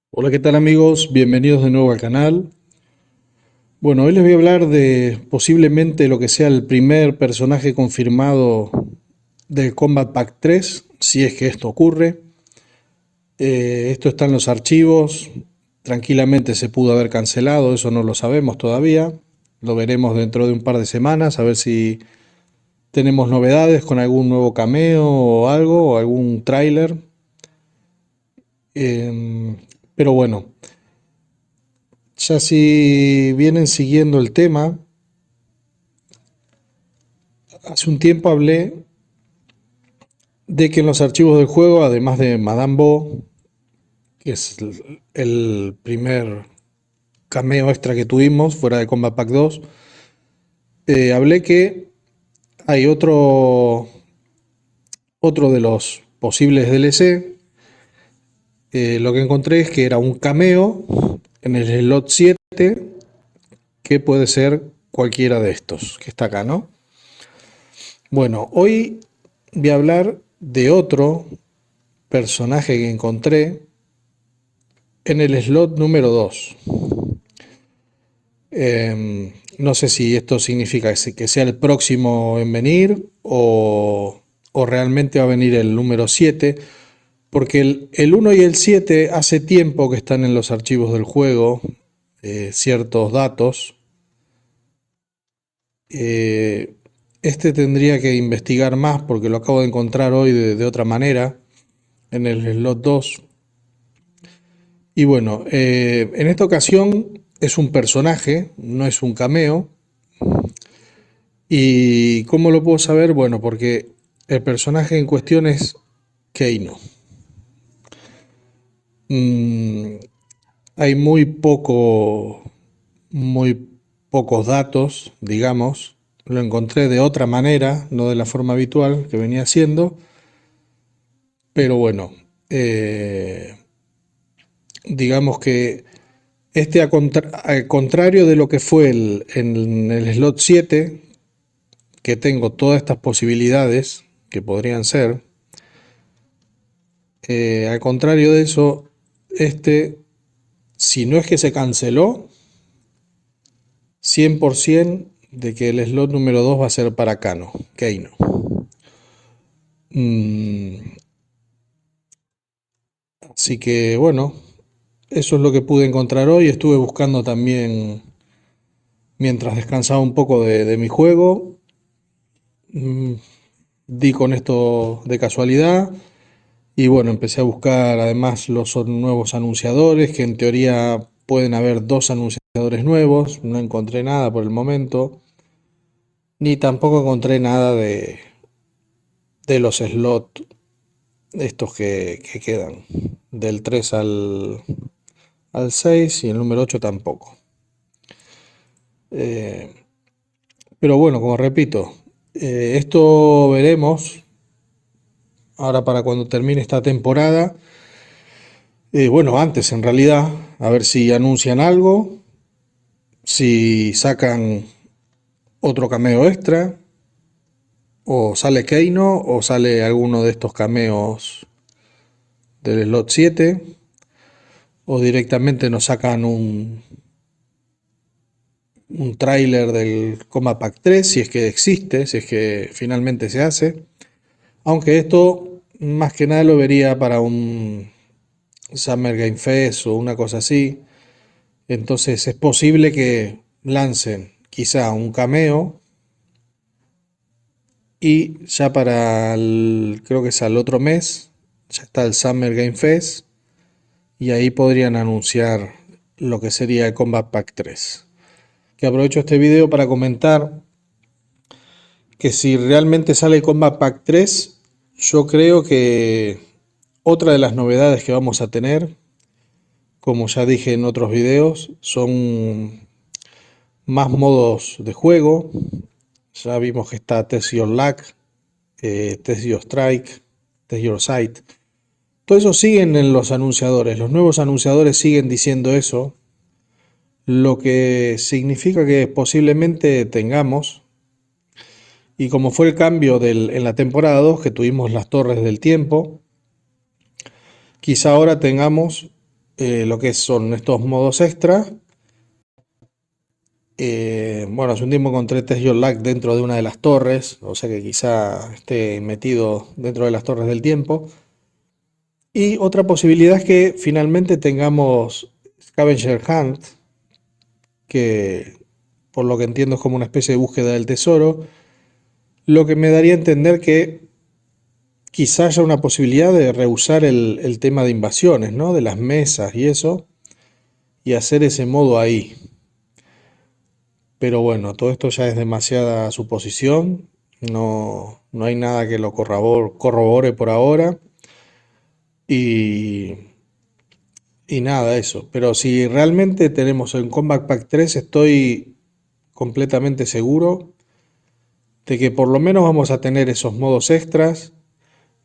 Hola, ¿qué tal amigos? Bienvenidos de nuevo al canal. Bueno, hoy les voy a hablar de posiblemente lo que sea el primer personaje confirmado del Combat Pack 3, si es que esto ocurre. Esto está en los archivos, tranquilamente se pudo haber cancelado, eso no lo sabemos todavía. Lo veremos dentro de un par de semanas, a ver si tenemos novedades con algún nuevo cameo o algo, o algún tráiler. Em, pero bueno, ya si vienen siguiendo el tema, hace un tiempo hablé de que en los archivos del juego, además de Madame Bo, que es el primer cameo extra que tuvimos fuera de Combat Pack 2, hablé que hay otro de los posibles DLC. Lo que encontré es que era un cameo en el slot 7 que puede ser cualquiera de estos que está acá, ¿no? Bueno, hoy voy a hablar de otro personaje que encontré en el slot número 2. No sé si esto significa que sea el próximo en venir o realmente va a venir el número 7, porque el 1 y el 7 hace tiempo que están en los archivos del juego, ciertos datos. Eh, este tendría que investigar más porque lo acabo de encontrar hoy de otra manera en el slot 2. Y bueno, en esta ocasión es un personaje, no es un cameo. ¿Y cómo lo puedo saber? Bueno, porque el personaje en cuestión es Keino. Mm, hay muy pocos datos, digamos. Lo encontré de otra manera, no de la forma habitual que venía haciendo. Pero bueno, eh, digamos que al contrario de lo que fue en el slot 7, que tengo todas estas posibilidades que podrían ser. Al contrario de eso, este, si no es que se canceló, 100% de que el slot número 2 va a ser para Keino. Mm, así que bueno, eso es lo que pude encontrar hoy. Estuve buscando también mientras descansaba un poco de mi juego. Mm, di con esto de casualidad. Y bueno, empecé a buscar además los nuevos anunciadores, que en teoría pueden haber dos anunciadores nuevos. No encontré nada por el momento, ni tampoco encontré nada de los slots estos que quedan, del 3 al 6 y el número 8 tampoco. Eh, pero bueno, como repito, esto veremos ahora para cuando termine esta temporada. Bueno, antes en realidad, a ver si anuncian algo, si sacan otro cameo extra, o sale Keino, o sale alguno de estos cameos del slot 7, o directamente nos sacan un tráiler del Combat Pack 3, si es que existe, si es que finalmente se hace. Aunque esto más que nada lo vería para un Summer Game Fest o una cosa así. Entonces es posible que lancen quizá un cameo y ya creo que es al otro mes, ya está el Summer Game Fest y ahí podrían anunciar lo que sería el Combat Pack 3. Que aprovecho este video para comentar que si realmente sale el Combat Pack 3, yo creo que otra de las novedades que vamos a tener, como ya dije en otros videos, son más modos de juego. Ya vimos que está Test Your Luck, Test Your Strike, Test Your Sight. Todo eso siguen en los anunciadores. Los nuevos anunciadores siguen diciendo eso, lo que significa que posiblemente tengamos, y como fue el cambio en la temporada 2 que tuvimos las torres del tiempo, quizá ahora tengamos lo que son estos modos extra. Bueno, hace un tiempo encontré Test Your Luck dentro de una de las torres, o sea que quizá esté metido dentro de las torres del tiempo. Y otra posibilidad es que finalmente tengamos Scavenger Hunt, que por lo que entiendo es como una especie de búsqueda del tesoro, lo que me daría a entender que quizá haya una posibilidad de rehusar el tema de invasiones, ¿no? De las mesas y eso, y hacer ese modo ahí. Pero bueno, todo esto ya es demasiada suposición, no hay nada que lo corrobore por ahora y, y nada, eso. Pero si realmente tenemos en Combat Pack 3, estoy completamente seguro de que por lo menos vamos a tener esos modos extras.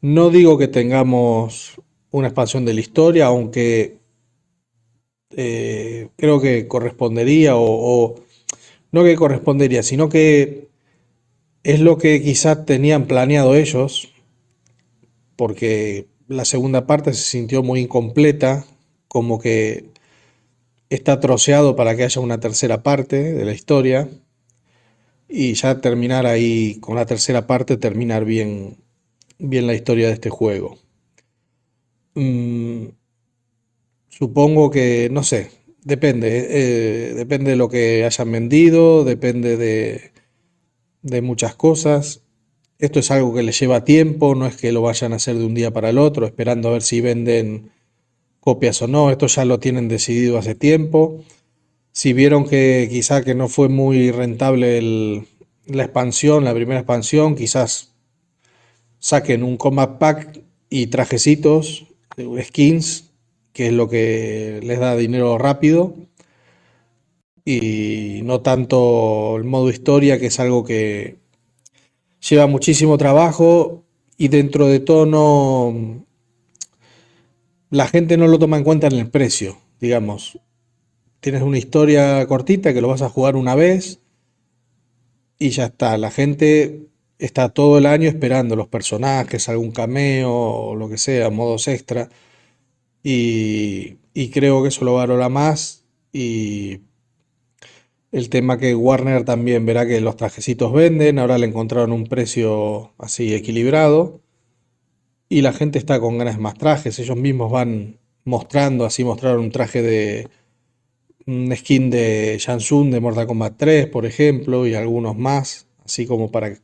No digo que tengamos una expansión de la historia, aunque creo que correspondería, o no que correspondería, sino que es lo que quizás tenían planeado ellos, porque la segunda parte se sintió muy incompleta, como que está troceado para que haya una tercera parte de la historia, y ya terminar ahí con la tercera parte, terminar bien la historia de este juego. Mm, Supongo que, no sé, depende de lo que hayan vendido, depende de muchas cosas. Esto es algo que les lleva tiempo, no es que lo vayan a hacer de un día para el otro, esperando a ver si venden copias o no. Esto ya lo tienen decidido hace tiempo. Si vieron que quizá que no fue muy rentable la expansión, la primera expansión, quizás saquen un combat pack y trajecitos, skins, que es lo que les da dinero rápido, y no tanto el modo historia, que es algo que lleva muchísimo trabajo y dentro de todo no, la gente no lo toma en cuenta en el precio, digamos. Tienes una historia cortita que lo vas a jugar una vez y ya está. La gente está todo el año esperando los personajes, algún cameo o lo que sea, modos extra. Y creo que eso lo valora más. Y el tema que Warner también verá que los trajecitos venden, ahora le encontraron un precio así equilibrado. Y la gente está con ganas de más trajes. Ellos mismos van mostrando, así mostraron un traje de un skin de Shang de Mortal Kombat 3, por ejemplo, y algunos más, así como para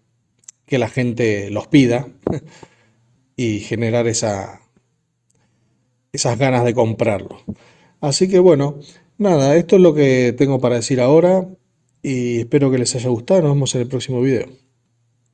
que la gente los pida y generar esas ganas de comprarlo. Así que bueno, nada, esto es lo que tengo para decir ahora y espero que les haya gustado. Nos vemos en el próximo video.